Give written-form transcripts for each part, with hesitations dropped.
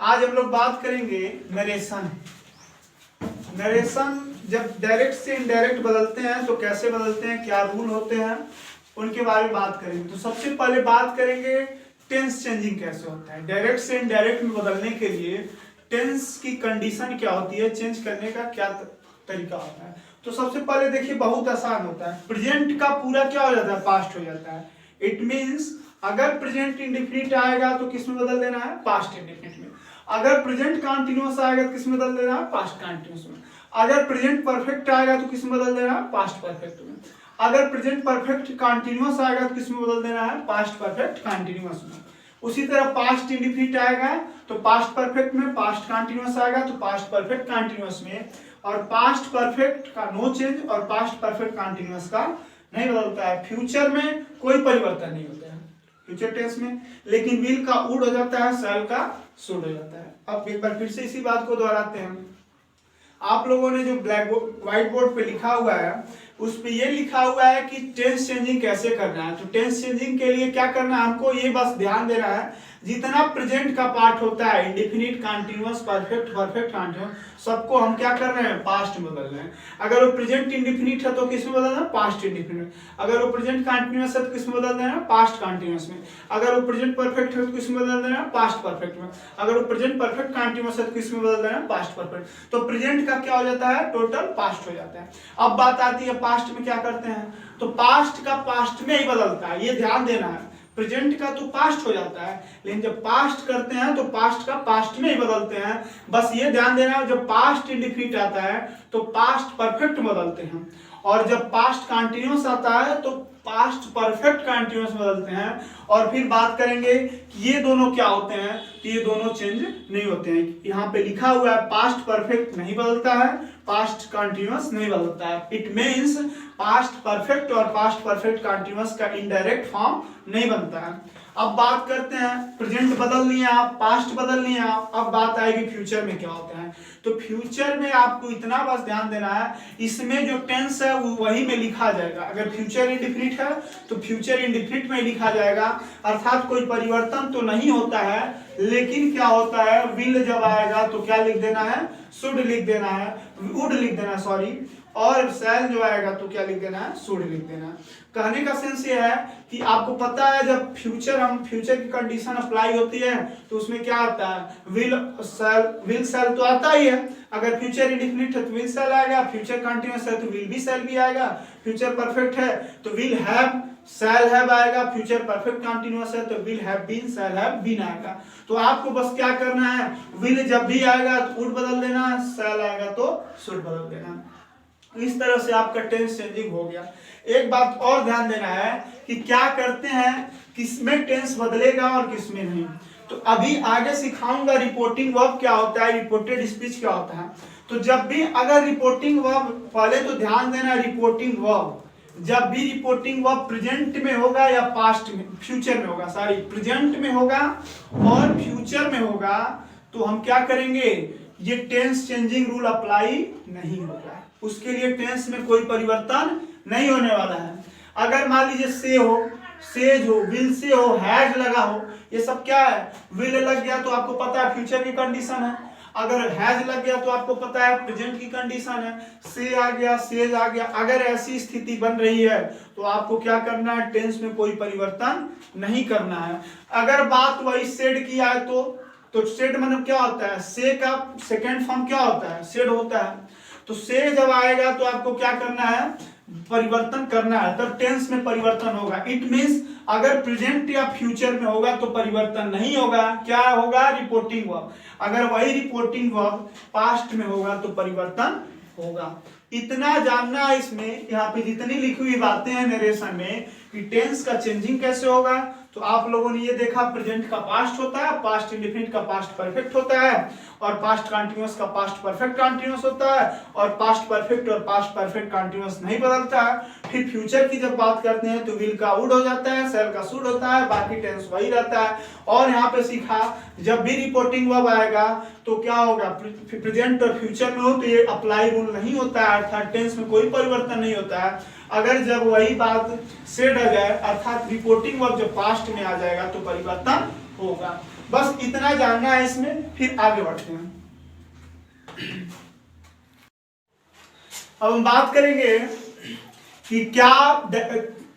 आज हम लोग बात करेंगे नरेशन। नरेशन जब डायरेक्ट से इनडायरेक्ट बदलते हैं तो कैसे बदलते हैं, क्या रूल होते हैं, उनके बारे में बात करेंगे। तो सबसे पहले बात करेंगे टेंस चेंजिंग कैसे होता है। डायरेक्ट से इनडायरेक्ट में बदलने के लिए टेंस की कंडीशन क्या होती है, चेंज करने का क्या तरीका होता है। तो सबसे पहले देखिए, बहुत आसान होता है। प्रेजेंट का पूरा क्या हो जाता है, पास्ट हो जाता है। इट मीन्स अगर प्रेजेंट इंडेफिनिट आएगा तो किस में बदल देना है, पास्ट इंडेफिनिट में। अगर प्रेजेंट कंटीन्यूअस आएगा तो किस में बदल देना है, पास्ट कंटीन्यूअस में। अगर प्रेजेंट परफेक्ट आएगा तो किस में बदल देना है, पास्ट परफेक्ट में। अगर प्रेजेंट परफेक्ट कंटीन्यूअस आएगा तो किस में बदल देना है, पास्ट परफेक्ट कंटीन्यूअस में। उसी तरह पास्ट इंडेफिनिट आएगा तो पास्ट परफेक्ट में, पास्ट कंटीन्यूअस आएगा तो पास्ट परफेक्ट कंटीन्यूअस में। और पास्ट परफेक्ट का नो चेंज और पास्ट परफेक्ट कंटीन्यूअस का नहीं बदलता है। फ्यूचर में कोई परिवर्तन नहीं होता है फ्यूचर टेंस में, लेकिन विल का वुड हो जाता है, शैल का शुड हो जाता है। अब एक बार फिर से इसी बात को दोहराते हैं। आप लोगों ने जो ब्लैक बोर्ड व्हाइट बोर्ड पे लिखा हुआ है उस पे ये लिखा हुआ है कि टेंस चेंजिंग कैसे करना है। तो टेंस चेंजिंग के लिए क्या करना है, हमको ये बस ध्यान देना है जितना प्रेजेंट का पार्ट होता है, indefinite, continuous, perfect, perfect continuous, सबको हम क्या कर रहे हैं, पास्ट में बदल रहे हैं। अगर वो प्रेजेंट इंडेफिनिट है तो किस में बदलना है, पास्ट इंडेफिनिट। अगर वो प्रेजेंट कंटीन्यूअस है तो किस में बदल देना है, पास्ट कंटीन्यूअस में। अगर वो प्रेजेंट परफेक्ट है तो किस में बदल देना है, पास्ट परफेक्ट में। अगर वो प्रेजेंट परफेक्ट कंटीन्यूअस है तो किस में बदल देना है, पास्ट परफेक्ट। तो प्रेजेंट का क्या हो जाता है, टोटल पास्ट हो जाता है। अब बात आती है पास्ट में क्या करते हैं। तो पास्ट का पास्ट में ही बदलता है, ये ध्यान देना है। प्रेजेंट का तो पास्ट हो जाता है, लेकिन जब पास्ट करते हैं तो पास्ट का पास्ट में ही बदलते हैं। बस ये ध्यान देना है, जब पास्ट इंडेफिनिट आता है तो पास्ट परफेक्ट बदलते हैं, और जब पास्ट कंटीन्यूअस आता है तो पास्ट परफेक्ट कंटीन्यूअस बदलते हैं। और फिर बात करेंगे कि ये दोनों क्या होते हैं, तो ये दोनों चेंज नहीं होते हैं। यहाँ पे लिखा हुआ है पास्ट परफेक्ट नहीं बदलता है, पास्ट कंटीन्यूअस नहीं बदलता है। इट मीन्स पास्ट परफेक्ट और पास्ट परफेक्ट कंटीन्यूअस का इनडायरेक्ट फॉर्म नहीं बनता है। अब बात करते हैं, प्रेजेंट बदल लिया आप, पास्ट बदल लिया आप, अब बात आएगी फ्यूचर में क्या होता है। तो फ्यूचर में आपको इतना बस ध्यान देना है, इसमें जो टेंस है वो वही में लिखा जाएगा। अगर फ्यूचर इंडेफिनिट है तो फ्यूचर इंडेफिनिट में लिखा जाएगा, अर्थात कोई परिवर्तन तो नहीं होता है। लेकिन क्या होता है, विल जब आएगा तो क्या लिख देना है, शुड लिख देना है, वुड लिख देना, सॉरी। और शैल जो आएगा तो क्या लिख देना है, शुड लिख देना है। कहने का सेंस ये है कि आपको पता है जब फ्यूचर की कंडीशन अप्लाई होती है तो उसमें क्या आता है, विल शैल तो आता ही है। अगर फ्यूचर इंडेफिनिट है तो विल शैल आएगा, फ्यूचर कंटीन्यूअस है तो विल बी शैल भी आएगा, फ्यूचर परफेक्ट है तो विल हैव शैल हैव आएगा, फ्यूचर परफेक्ट कंटीन्यूअस है तो will have been shall have been आएगा। तो आपको बस क्या करना है, विल जब भी आएगा तो वुड बदल देना, शैल आएगा तो शुड बदल देना। इस तरह से आपका टेंस चेंजिंग हो गया। एक बात और ध्यान देना है कि क्या करते हैं, किसमें टेंस बदलेगा और किसमें नहीं। तो अभी आगे सिखाऊंगा रिपोर्टिंग वर्ब क्या होता है, रिपोर्टेड स्पीच क्या होता है। तो जब भी अगर रिपोर्टिंग वर्ब, पहले तो ध्यान देना, रिपोर्टिंग वर्ब जब भी रिपोर्टिंग वर्ब प्रेजेंट में होगा या पास्ट में, फ्यूचर में होगा, सॉरी प्रेजेंट में होगा और फ्यूचर में होगा, तो हम क्या करेंगे, ये टेंस चेंजिंग रूल अप्लाई नहीं होगा। उसके लिए टेंस में कोई परिवर्तन नहीं होने वाला है। अगर मान लीजिए से हो, सेज हो, विल से हो, हैज लगा हो, ये सब क्या है, विल लग गया तो आपको पता है फ्यूचर की कंडीशन है। अगर हैज लग गया तो आपको पता है प्रेजेंट की कंडीशन है। से आ गया, सेज आ गया, अगर ऐसी स्थिति बन रही है तो आपको क्या करना है, टेंस में कोई परिवर्तन नहीं करना है। अगर बात वही सेड की आए तो सेड मतलब क्या होता है, से का सेकेंड फॉर्म क्या होता है, सेड होता है। तो से जब आएगा तो आपको क्या करना है, परिवर्तन करना है, तब टेंस में परिवर्तन होगा। इट मींस अगर प्रेजेंट या फ्यूचर में होगा तो परिवर्तन नहीं होगा, क्या होगा, रिपोर्टिंग वर्ब। अगर वही रिपोर्टिंग वर्ब पास्ट में होगा तो परिवर्तन होगा। इतना जानना है इसमें, यहाँ पे जितनी लिखी हुई बातें हैं नरेशन में कि टेंस का चेंजिंग कैसे होगा। तो आप लोगों ने ये देखा, प्रेजेंट का पास्ट होता है, पास्ट इंडेफिनिट का पास्ट परफेक्ट होता है, और पास्ट कंटीन्यूअस का पास्ट परफेक्ट कंटीन्यूअस होता है, और पास्ट परफेक्ट और पास्ट परफेक्ट कंटीन्यूअस नहीं बदलता है। फिर फ्यूचर की जब बात करते हैं तो विल का वुड हो जाता है, शैल का शुड होता है, बाकी टेंस वही रहता है। और यहाँ पे सीखा, जब भी रिपोर्टिंग वर्ब आएगा तो क्या होगा, प्रेजेंट और फ्यूचर में हो तो ये अप्लाई रूल नहीं होता है, अर्थात टेंस में कोई परिवर्तन नहीं होता है। अगर जब वही बात सेड आ जाए, अर्थात रिपोर्टिंग वर्ब जब पास्ट में आ जाएगा तो परिवर्तन होगा। बस इतना जानना है इसमें, फिर आगे बढ़ते हैं। अब हम बात करेंगे कि क्या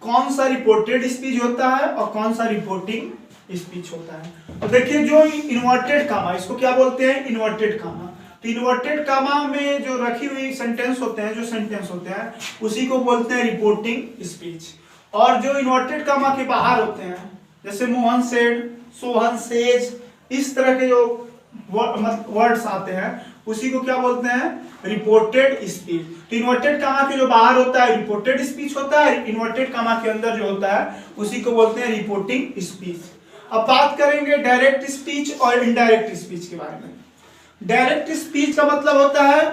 कौन सा रिपोर्टेड स्पीच होता है और कौन सा रिपोर्टिंग स्पीच होता है। तो देखिए जो इन्वर्टेड कामा, इसको क्या बोलते हैं, इन्वर्टेड कामा। तो इन्वर्टेड कामा में जो रखी हुई सेंटेंस होते हैं, जो सेंटेंस होते हैं उसी को बोलते हैं रिपोर्टिंग स्पीच। और जो इन्वर्टेड कामा के बाहर होते हैं, जैसे मोहन सेड, सोहन सेज, इस तरह के जो वर्ड्स आते हैं उसी को क्या बोलते हैं, रिपोर्टेड स्पीच। तो इन्वर्टेड कामा के जो बाहर होता है रिपोर्टेड स्पीच होता है, इन्वर्टेड कामा के अंदर जो होता है उसी को बोलते हैं रिपोर्टिंग स्पीच। अब बात करेंगे डायरेक्ट स्पीच और इनडायरेक्ट स्पीच के बारे में। डायरेक्ट स्पीच का मतलब होता है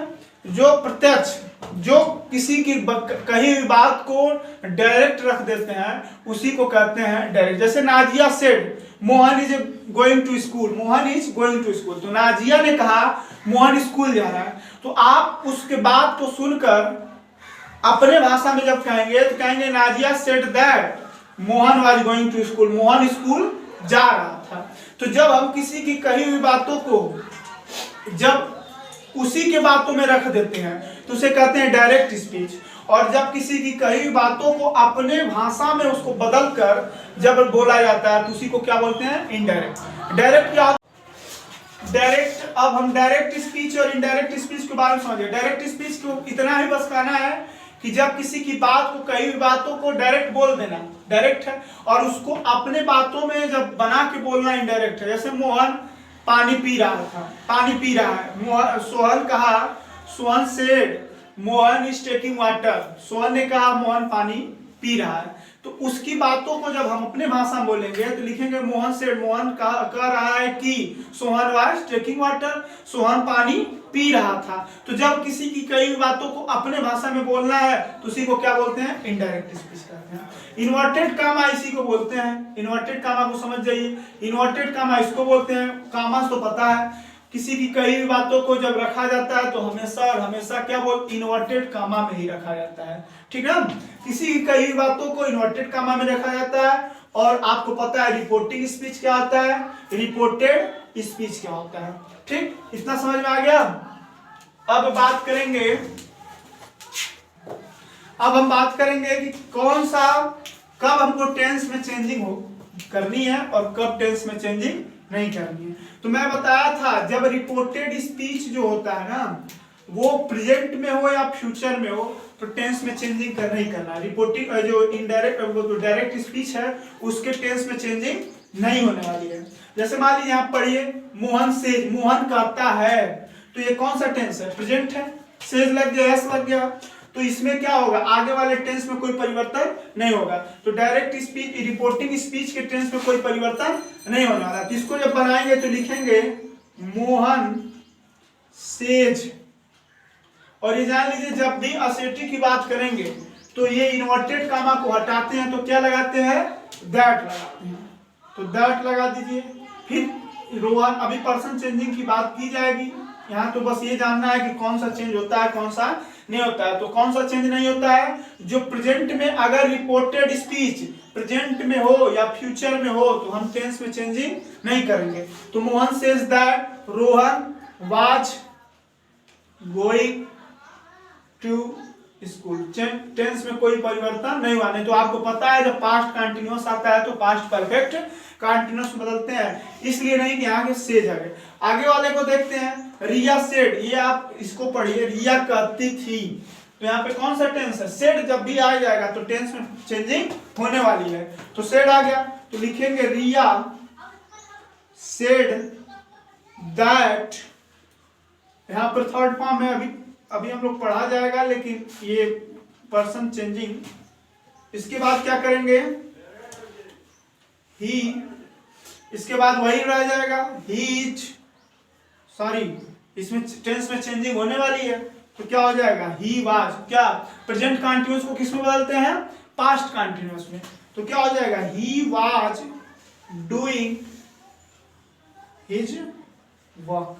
जो प्रत्यक्ष, जो किसी की कही हुई बात को डायरेक्ट रख देते हैं उसी को कहते हैं डायरेक्ट। जैसे Nazia said Mohan is going to school, Mohan is going to school. तो नाजिया ने कहा मोहन स्कूल जा रहा है, तो आप उसके बात को सुनकर अपने भाषा में जब कहेंगे तो कहेंगे Nazia said that Mohan was going to school, Mohan school जा रहा था। तो जब हम किसी की कही हुई बातों को जब उसी के बातों में रख देते हैं तो उसे कहते हैं डायरेक्ट स्पीच। और जब किसी की कही हुई बातों को अपने भाषा में उसको बदल कर जब बोला जाता है तो उसी को क्या बोलते हैं, इनडायरेक्ट। डायरेक्ट क्या, डायरेक्ट। अब हम डायरेक्ट स्पीच और इनडायरेक्ट स्पीच के बारे में समझिए। डायरेक्ट स्पीच को इतना ही बस कहना है कि जब किसी की बात को, कही हुई बातों को डायरेक्ट बोल देना डायरेक्ट है, और उसको अपने बातों में जब बना के बोलना इनडायरेक्ट है। जैसे मोहन पानी पी रहा था, पानी पी रहा है। सोहन कहा, Sohan said Mohan is taking water, Sohan ने कहा मोहन पानी पी रहा है। तो उसकी बातों को जब हम अपने भाषा में बोलेंगे तो लिखेंगे मोहन सेड, मोहन कह रहा है कि Sohan was taking water, Sohan पानी पी रहा था। तो जब किसी की कई बातों को अपने भाषा में बोलना है तो उसी को क्या बोलते हैं, इनडायरेक्ट स्पीच कहते हैं। इन्वर्टेड कामा इसी को बोलते हैं, इन्वर्टेड कामा को समझ जाइए। इन्वर्टेड कामा इसको बोलते हैं, कामा तो पता है, किसी की कही हुई बातों को जब रखा जाता है तो हमेशा और हमेशा क्या बोलते, इन्वर्टेड कामा में ही रखा जाता है, ठीक है। किसी की कही हुई बातों को इन्वर्टेड कामा में रखा जाता है। और आपको पता है रिपोर्टिंग स्पीच क्या होता है, रिपोर्टेड स्पीच क्या होता है, ठीक। इतना समझ में आ गया। अब हम बात करेंगे कि कौन सा, कब हमको टेंस में चेंजिंग करनी है और कब टेंस में चेंजिंग नहीं करनी है। तो मैं बताया था जब रिपोर्टेड स्पीच जो होता है ना वो प्रेजेंट में हो या फ्यूचर में हो तो टेंस में चेंजिंग करना ही करना। रिपोर्टिंग जो इनडायरेक्ट, जो डायरेक्ट स्पीच है उसके टेंस में चेंजिंग नहीं होने वाली है। जैसे मान लीजिए आप पढ़िए मोहन से, मोहन कहता है, तो ये कौन सा टेंस है, प्रेजेंट है, सेज लग गया, एस लग गया, तो इसमें क्या होगा, आगे वाले टेंस में कोई परिवर्तन नहीं होगा। तो डायरेक्ट स्पीच, रिपोर्टिंग स्पीच के टेंस में कोई परिवर्तन नहीं होने वाला। तो इसको जब बनाएंगे तो लिखेंगे मोहन सेज। और ये जान लीजिए जब भी असेटी की बात करेंगे तो ये इन्वर्टेड कामा को हटाते हैं तो क्या लगाते हैं, दैट लगाते हैं, तो दैट लगा दीजिए। फिर रोहन, अभी पर्सन चेंजिंग की बात की जाएगी, यहाँ तो बस ये जानना है कि कौन सा चेंज होता है कौन सा नहीं होता है। तो कौन सा चेंज नहीं होता है, जो प्रेजेंट में अगर रिपोर्टेड स्पीच प्रेजेंट में हो या फ्यूचर में हो तो हम टेंस में चेंजिंग नहीं करेंगे। तो Mohan says that Rohan was going to school, tense में कोई परिवर्तन नहीं हुआ। नहीं तो आपको पता है जब पास्ट कंटिन्यूअस आता है तो पास्ट परफेक्ट कंटिन्यूअस बदलते हैं, इसलिए नहीं कि आगे सेज आगे वाले को देखते हैं। रिया सेड, ये आप इसको पढ़िए, रिया कहती थी, तो यहाँ पे कौन सा टेंस है, सेड। जब भी आ जाएगा तो टेंस में चेंजिंग होने वाली है, तो सेड आ गया तो लिखेंगे रिया सेड दैट। यहाँ पर थर्ड फॉर्म है, अभी हम लोग पढ़ा जाएगा, लेकिन ये पर्सन चेंजिंग। इसके बाद क्या करेंगे, ही, इसके बाद वही रह जाएगा, ही इज, सॉरी इसमें टेंस में चेंजिंग होने वाली है तो क्या हो जाएगा, ही वाज। क्या प्रेजेंट कंटिन्यूअस को किस में बदलते हैं, पास्ट कंटिन्यूअस में, तो क्या हो जाएगा, he was doing his work.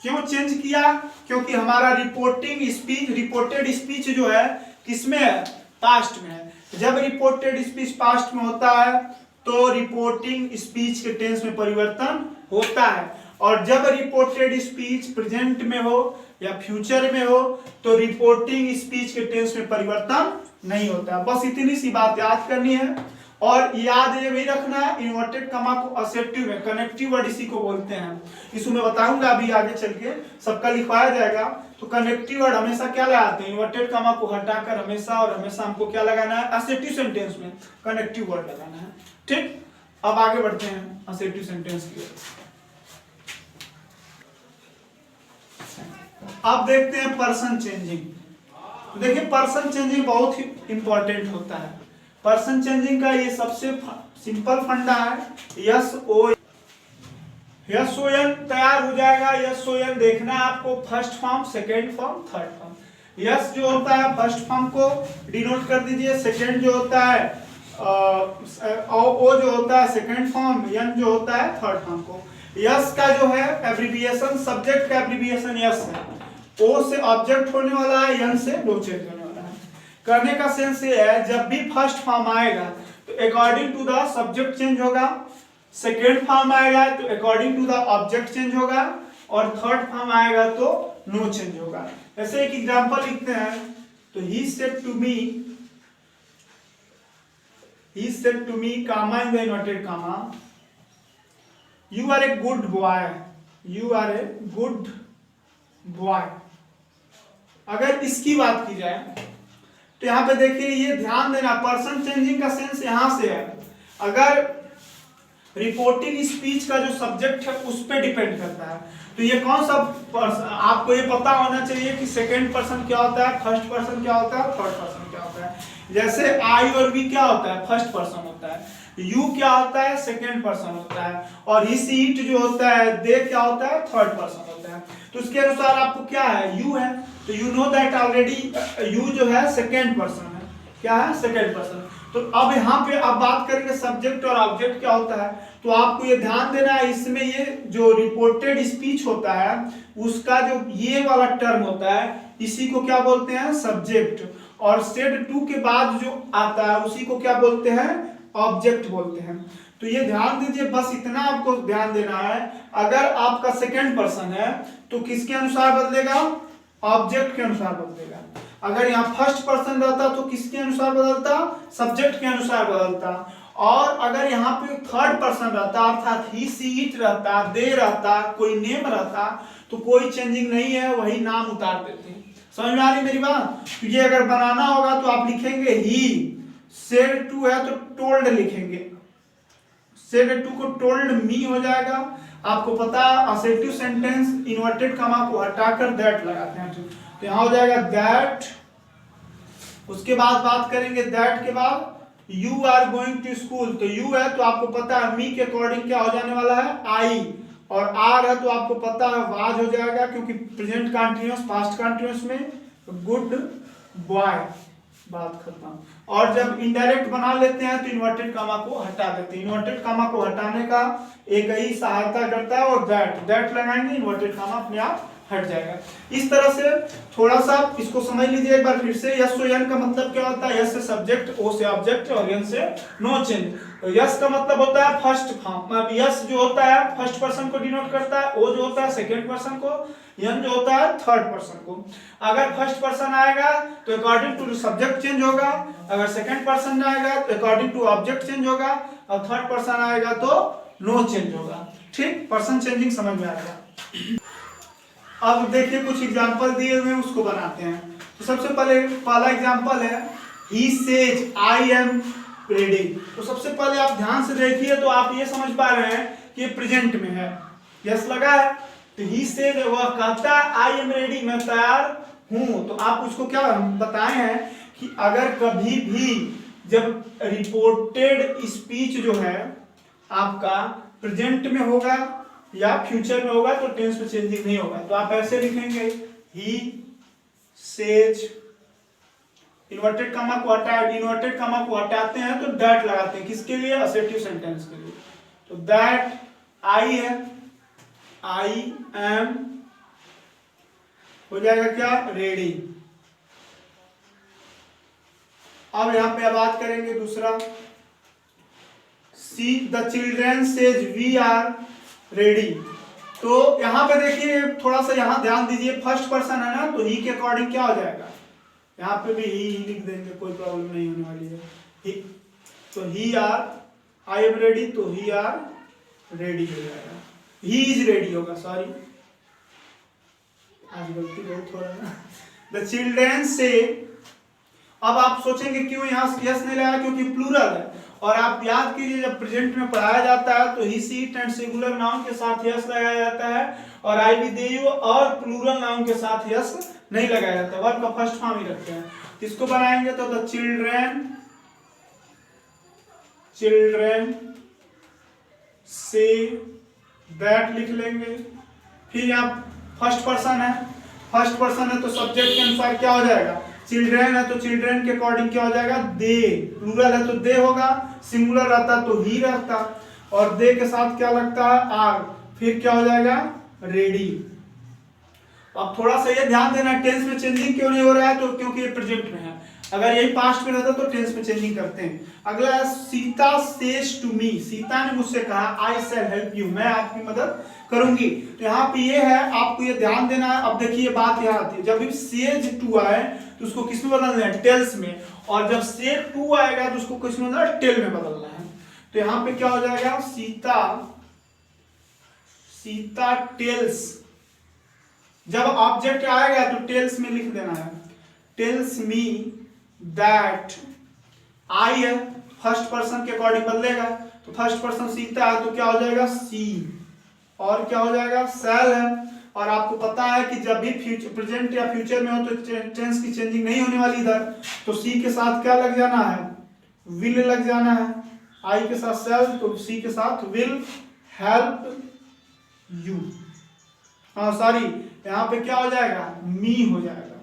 क्यों चेंज किया, क्योंकि हमारा रिपोर्टिंग स्पीच, रिपोर्टेड स्पीच जो है किसमें है, पास्ट में है। जब रिपोर्टेड स्पीच पास्ट में होता है तो रिपोर्टिंग स्पीच के टेंस में परिवर्तन होता है, और जब रिपोर्टेड स्पीच प्रेजेंट में हो या फ्यूचर में हो तो रिपोर्टिंग स्पीच के टेंस में परिवर्तन नहीं होता। बस इतनी सी बात याद करनी है, और याद ये भी रखना है इन्वर्टेड कमा को असेप्टिव में कनेक्टिव वर्ड इसी को बोलते हैं। इसको मैं बताऊंगा अभी आगे चल के, सबका लिखवाया जाएगा। तो कनेक्टिव वर्ड हमेशा क्या लगाते हैं, इन्वर्टेड कमा को हटाकर हमेशा और हमेशा हमको क्या लगाना है, असेप्टिव सेंटेंस में कनेक्टिव वर्ड लगाना है। ठीक, अब आगे बढ़ते हैं असेप्टिव सेंटेंस की ओर। अब देखते हैं पर्सन चेंजिंग। देखिए पर्सन चेंजिंग बहुत ही इंपॉर्टेंट होता है। पर्सन चेंजिंग का ये सबसे सिंपल फंडा है, यस ओ एन तैयार हो जाएगा। यस ओ एन देखना है आपको, first form, second form, third form. Yes जो होता है फर्स्ट फॉर्म को डिनोट कर दीजिए, सेकेंड जो होता है ओ जो होता है सेकेंड फॉर्म, एन जो होता है थर्ड फॉर्म को। यस का जो है एब्रिविएशन, सब्जेक्ट का एब्रिविएशन यस है। ओ से ऑब्जेक्ट होने वाला है, एन से नो चेंज होने वाला है। करने का सेंस ये है, जब भी फर्स्ट फॉर्म आएगा तो according to the subject change होगा, सेकेंड फॉर्म आएगा तो according to the object change होगा, और थर्ड फॉर्म आएगा तो नो चेंज होगा। ऐसे एक एग्जांपल लिखते हैं, तो he said to me comma in the inverted comma, you are a good boy, you are a good boy. अगर इसकी बात की जाए तो यहां पे देखिए, ये ध्यान देना पर्सन चेंजिंग का सेंस यहां से है। अगर रिपोर्टिंग स्पीच का जो सब्जेक्ट है उस पे डिपेंड करता है, तो ये कौन सा आपको ये पता होना चाहिए कि सेकंड पर्सन क्या होता है, फर्स्ट पर्सन क्या होता है, थर्ड पर्सन क्या होता है। जैसे आई और वी क्या होता है, फर्स्ट पर्सन होता है। यू क्या होता है, सेकंड पर्सन होता है। और ही सी इट जो होता है, दे क्या होता है, थर्ड पर्सन होता है। तो उसके अनुसार आपको क्या है, यू है, तो you know that already you जो है सेकंड पर्सन है। क्या है, सेकंड पर्सन। तो अब यहाँ पे अब बात करेंगे सब्जेक्ट और ऑब्जेक्ट क्या होता है। तो आपको ये ध्यान देना है, इसमें ये जो रिपोर्टेड स्पीच होता है उसका जो ये वाला टर्म होता है, इसी को क्या बोलते हैं, सब्जेक्ट। और सेड टू के बाद जो आता है उसी को क्या बोलते हैं, ऑब्जेक्ट बोलते हैं। तो ये ध्यान दीजिए, बस इतना आपको ध्यान देना है। अगर आपका सेकंड पर्सन है तो किसके अनुसार बदलेगा, ऑब्जेक्ट के अनुसार बदलेगा। अगर यहाँ फर्स्ट पर्सन रहता तो किसके अनुसार बदलता, सब्जेक्ट के अनुसार बदलता। और अगर यहाँ पे थर्ड पर्सन रहता अर्थात ही सी इट रहता, दे रहता, कोई नेम रहता, तो कोई चेंजिंग नहीं है, वही नाम उतार देते हैं। समझ में आ रही मेरी बात। तो ये अगर बनाना होगा तो आप लिखेंगे ही, सेड टू है तो टोल्ड लिखेंगे, सेड टू को टोल्ड मी हो जाएगा। आपको पता असेटिव सेंटेंस इन्वर्टेड कमा को हटाकर दैट लगाते हैं, तो यहां हो जाएगा दैट। उसके बाद बात करेंगे दैट के बाद you are going to school, तो यू है तो आपको पता है मी के अकॉर्डिंग क्या हो जाने वाला है, आई। और आर है तो आपको पता है वाज हो जाएगा, क्योंकि प्रेजेंट कंटीन्यूअस पास्ट कंटीन्यूअस में गुड बॉय, बात खत्म। और जब इनडायरेक्ट बना लेते हैं तो इन्वर्टेड कामा को हटा देते हैं। इन्वर्टेड कामा को हटाने का एक ही सहायता करता है, और दैट लगाएंगे, इन्वर्टेड कामा अपने आप हट जाएगा। इस तरह से थोड़ा सा इसको समझ लीजिए एक बार फिर से। यस तो एन का मतलब क्या होता है, यस से सब्जेक्ट, ओ से ऑब्जेक्ट और एन से नो चेंज। तो यस का मतलब होता है फर्स्ट फॉर्म, यस जो होता है फर्स्ट पर्सन को डिनोट करता है, ओ जो होता है सेकंड पर्सन को, एन जो होता है थर्ड पर्सन को। अगर फर्स्ट पर्सन आएगा तो अकॉर्डिंग टू सब्जेक्ट चेंज होगा, अगर सेकंड पर्सन आएगा तो अकॉर्डिंग टू ऑब्जेक्ट चेंज होगा, और थर्ड पर्सन आएगा तो नो चेंज होगा। ठीक, पर्सन चेंजिंग समझ में आएगा। अब देखिए कुछ एग्जांपल दिए हुए हैं, उसको बनाते हैं। तो सबसे पहला एग्जांपल है he says I am ready. तो सबसे पहले आप ध्यान से देखिए तो आप ये समझ पा रहे हैं कि ये प्रेजेंट में है, यस लगा है। तो ही सेज वह कहता है आई एम रेडी, मैं तैयार हूं। तो आप उसको क्या बताए हैं कि अगर कभी भी जब रिपोर्टेड स्पीच जो है आपका प्रेजेंट में होगा या फ्यूचर में होगा तो टेंस में चेंजिंग नहीं होगा। तो आप ऐसे लिखेंगे ही सेज, इन्वर्टेड कॉमा को हटाते हैं तो दैट लगाते हैं, किसके लिए, असेटिव सेंटेंस के लिए। तो दैट आई है, आई एम हो जाएगा क्या, रेडी। अब यहां पे बात करेंगे दूसरा, the children says we are ready. तो यहाँ पे देखिए थोड़ा सा यहाँ ध्यान दीजिए, फर्स्ट पर्सन है ना, तो ही के अकॉर्डिंग क्या हो जाएगा, यहाँ पे भी ही लिख देंगे, कोई प्रॉब्लम नहीं होने वाली है। ही, तो ही आर, आई एम रेडी, तो ही आर रेडी हो जाएगा, ही इज रेडी होगा, सॉरी आज गलती बहुत हो रहा है ना। द चिल्ड्रेन से, अब आप सोचेंगे क्यों यहाँ यस नहीं लगा, क्योंकि प्लूरल है, और आप याद कीजिए जब प्रेजेंट में पढ़ाया जाता है तो he she it and singular noun के साथ यस लगाया जाता है, और आई भी दे यू और प्लूरल नाउन के साथ यस नहीं लगाया जाता, वर्ब का फर्स्ट फॉर्म ही रखते हैं। इसको बनाएंगे तो द चिल्ड्रेन से दैट लिख लेंगे। फिर यहाँ फर्स्ट पर्सन है तो सब्जेक्ट के अनुसार क्या हो जाएगा, चिल्ड्रेन है तो चिल्ड्रेन के अकॉर्डिंग क्या हो जाएगा, दे, प्लूरल है तो दे होगा, सिंगुलर रहता तो ही रहता, और दे के साथ क्या लगता है, आर, फिर क्या हो जाएगा, रेडी। अब थोड़ा सा ये ध्यान देना, टेंस में चेंजिंग क्यों नहीं हो रहा है, तो क्योंकि ये प्रेजेंट में है, अगर यही पास्ट में रहता तो टेंस में चेंजिंग करते हैं। अगला है Sita says to me, Sita ने मुझसे कहा आई शैल हेल्प यू, मैं आपकी मदद करूंगी। तो यहाँ पे ये है, आपको ये ध्यान देना है। अब देखिए बात यहाँ आती है, जब भी सेज टू आए तो उसको किस में बदलना है, टेल्स में, और जब सेज टू आएगा तो उसको किस में बदलना है, टेल में बदलना है। तो यहाँ पे क्या हो जाएगा, सीता टेल्स, जब ऑब्जेक्ट आएगा तो टेल्स में लिख देना है, टेल्स मी दैट, आई है फर्स्ट पर्सन के अकॉर्डिंग बदलेगा, तो फर्स्ट पर्सन सीता है तो क्या हो जाएगा, सी, और क्या हो जाएगा, शैल है, और आपको पता है कि जब भी प्रेजेंट या फ्यूचर में हो तो टेंस की चेंजिंग नहीं होने वाली इधर, तो सी के साथ क्या लग जाना है, विल लग जाना है, आई के साथ शैल, तो सी के साथ विल हेल्प यू, हाँ सॉरी यहाँ पे क्या हो जाएगा, मी हो जाएगा,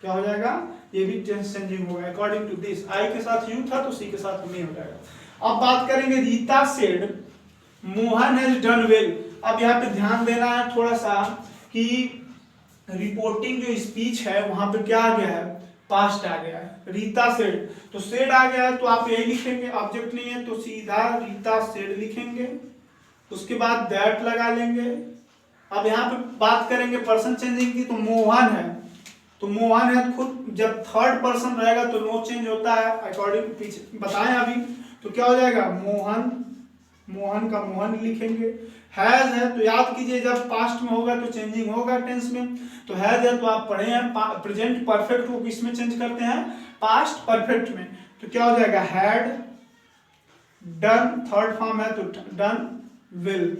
क्या हो जाएगा, ये भी टेंस चेंजिंग होगा अकॉर्डिंग टू दिस, आई के साथ यू था तो सी के साथ मी हो जाएगा। अब बात करेंगे Rita said Mohan has done well. अब यहाँ पे ध्यान देना है थोड़ा सा कि रिपोर्टिंग जो स्पीच है वहां पे क्या आ गया है, पास्ट आ गया है, रीता सेड, तो सेड आ गया है तो आप यही लिखेंगे, ऑब्जेक्ट नहीं है तो सीधा रीता सेड लिखेंगे, उसके बाद दैट लगा लेंगे। अब यहाँ पे बात करेंगे पर्सन चेंजिंग की, तो मोहन है तो मोहन है खुद, जब थर्ड पर्सन रहेगा तो नो चेंज होता है अकॉर्डिंग टू पीछे बताएं अभी, तो क्या हो जाएगा, मोहन का मोहन लिखेंगे। हैज है तो याद कीजिए जब पास्ट में होगा तो चेंजिंग होगा टेंस में, तो हैज है तो आप पढ़े हैं प्रेजेंट परफेक्ट को किसमें चेंज करते हैं, पास्ट परफेक्ट में, तो क्या हो जाएगा, हैड डन, थर्ड फॉर्म है तो डन विल,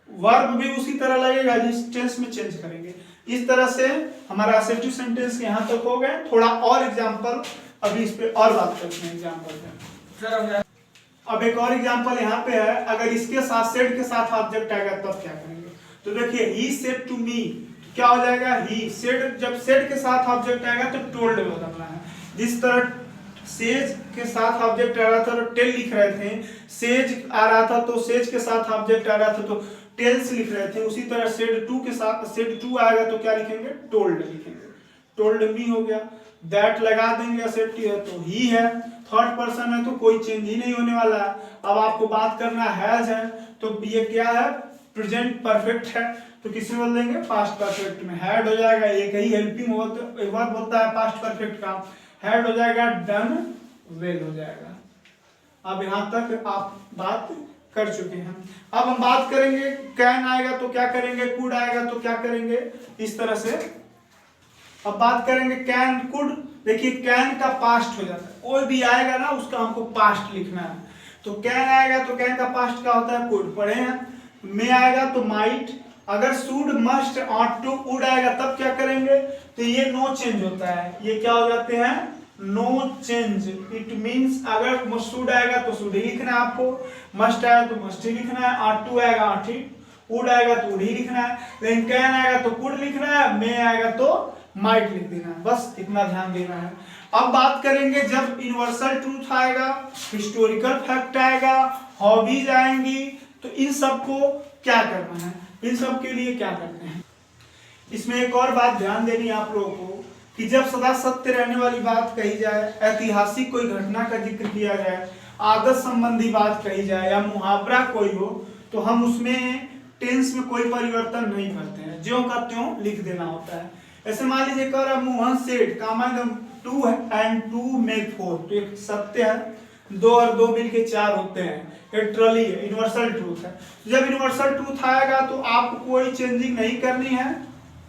वर्ब भी उसी तरह लगेगा जिस टेंस में चेंज करेंगे। इस तरह से हमारा असेर्टिव सेंटेंस यहाँ तक हो गए। थोड़ा और एग्जांपल अभी इस पे और बात करते हैं एग्जांपल पे। अब एक और एग्जांपल यहाँ पे है, अगर इसके साथ सेड के साथ ऑब्जेक्ट आएगा तब क्या करेंगे, तो देखिए ही सेड टू मी, तो क्या हो जाएगा, ही सेड, जब सेड के साथ ऑब्जेक्ट आएगा तो टोल्ड में बदलना है। जिस तरह सेज के साथ ऑब्जेक्ट आ रहा था तो टेल लिख रहे थे, सेज आ रहा था तो सेज के साथ ऑब्जेक्ट आ रहा था तो टेल्स लिख रहे थे, उसी तरह सेड टू के साथ सेड टू आएगा तो क्या लिखेंगे, टोल्ड लिखेंगे, टोल्ड मी हो गया। दैट लगा देंगे, असेप्टिव है तो ही है, थर्ड पर्सन है तो कोई चेंज ही नहीं होने वाला है। अब आपको बात करना हैज है तो ये क्या है, प्रेजेंट परफेक्ट है तो किस में बदल देंगे, पास्ट परफेक्ट में, हैड हो जाएगा, एक ही हेल्पिंग वर्ब होता है पास्ट परफेक्ट का, हैड हो जाएगा, डन वेल हो जाएगा। अब यहां तक आप बात कर चुके हैं। अब हम बात करेंगे कैन आएगा तो क्या करेंगे, कुड आएगा तो क्या करेंगे, इस तरह से। अब बात करेंगे कैन कुड, देखिए कैन का पास्ट हो जाता है, कोई भी आएगा ना उसका हमको पास्ट लिखना है, तो कैन आएगा तो कैन का पास्ट क्या होता है, कुड, पढ़े हैं। मे आएगा तो माइट, अगर should must ought to would आएगा तब क्या करेंगे, तो ये नो चेंज होता है, ये क्या हो जाते हैं, नो चेंज। इट मीन्स अगर शुड आएगा तो शुड ही लिखना है आपको, मस्ट आएगा तो मस्ट ही लिखना है, ऑट टू आएगा ऑट ही, वुड आएगा तो वुड ही लिखना है, लेकिन कैन आएगा तो कुड लिखना है, मे आएगा तो माइट लिख देना है, बस इतना ध्यान देना है। अब बात करेंगे जब यूनिवर्सल ट्रूथ आएगा, हिस्टोरिकल फैक्ट आएगा, हॉबीज आएंगी, तो इन सब को क्या करना है, इन सब के लिए क्या करते हैं। इसमें एक और बात ध्यान देनी है आप लोगों को कि जब सदा सत्य रहने वाली बात कही जाए, ऐतिहासिक कोई घटना का जिक्र किया जाए, आदत संबंधी बात कही जाए या मुहावरा कोई हो तो हम उसमें टेंस में कोई परिवर्तन नहीं करते हैं, ज्यों का त्यों लिख देना होता है। ऐसे मान लीजिए कर मोहन सेठ कामागम 2 and 2 make 4, तो एक सत्य है, 2 और 2 मिलके 4 होते हैं, ये ट्रली है, यूनिवर्सल ट्रूथ है। जब यूनिवर्सल ट्रूथ आएगा तो आपको कोई चेंजिंग नहीं करनी है,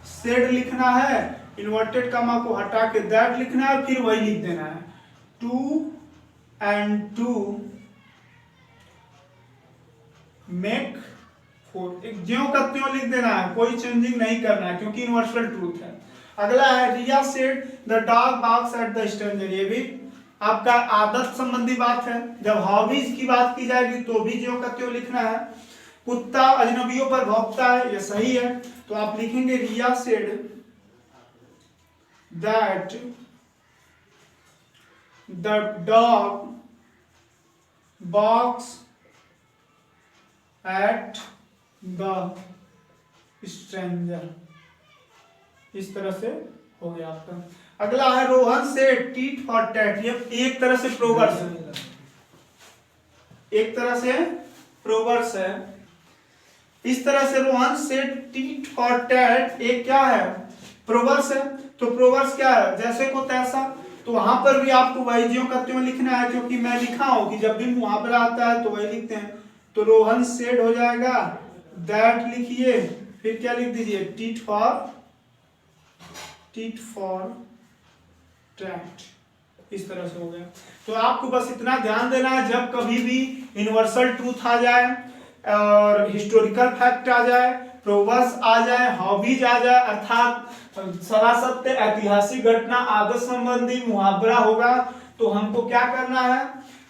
सेड लिखना है, इन्वर्टेड कॉमा को हटा के दैट लिखना है, फिर वही लिख देना है 2 and 2 make 4, एक ज्यों का त्यों लिख देना है, कोई चेंजिंग नहीं करना है क्योंकि यूनिवर्सल ट्रूथ है। अगला है Riya said the dog barks at the stranger, ये भी आपका आदत संबंधी बात है। जब हॉबीज की बात की जाएगी तो भी ज्यों का त्यों लिखना है। कुत्ता अजनबियों पर भौंकता है, ये सही है, तो आप लिखेंगे Riya said that the dog barks at the stranger, इस तरह से हो गया आपका। अगला है रोहन से टीट फॉर टैट, ये एक तरह से प्रोवर्स है, एक तरह से प्रोवर्स है। इस तरह से रोहन से टीट फॉर टैट एक क्या है, प्रोवर्स है। तो प्रोवर्स क्या है, जैसे को तैसा, तो वहां पर भी आपको वही ज्यों का त्यों लिखना है क्योंकि मैं लिखा हूं कि जब भी मुहावरा आता है तो वही लिखते हैं। तो रोहन सेड हो जाएगा, दैट लिखिए, फिर क्या लिख दीजिए टीट फॉर टैट, इस तरह से हो गया। तो आपको बस इतना ध्यान देना है, जब कभी भी यूनिवर्सल ट्रूथ आ जाए और हिस्टोरिकल फैक्ट आ जाए, प्रोवर्स आ जाए, हॉबीज आ जाए, अर्थात सरासत्य ऐतिहासिक घटना, आदत संबंधी मुहावरा होगा, तो हमको क्या करना है,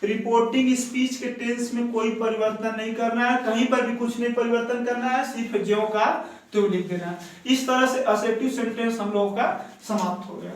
रिपोर्टिंग स्पीच के टेंस में कोई परिवर्तन नहीं करना है, कहीं पर भी कुछ नहीं परिवर्तन करना है, सिर्फ ज्यों का त्यों लिख देना है। इस तरह से असर्टिव सेंटेंस हम लोगों का समाप्त हो गया।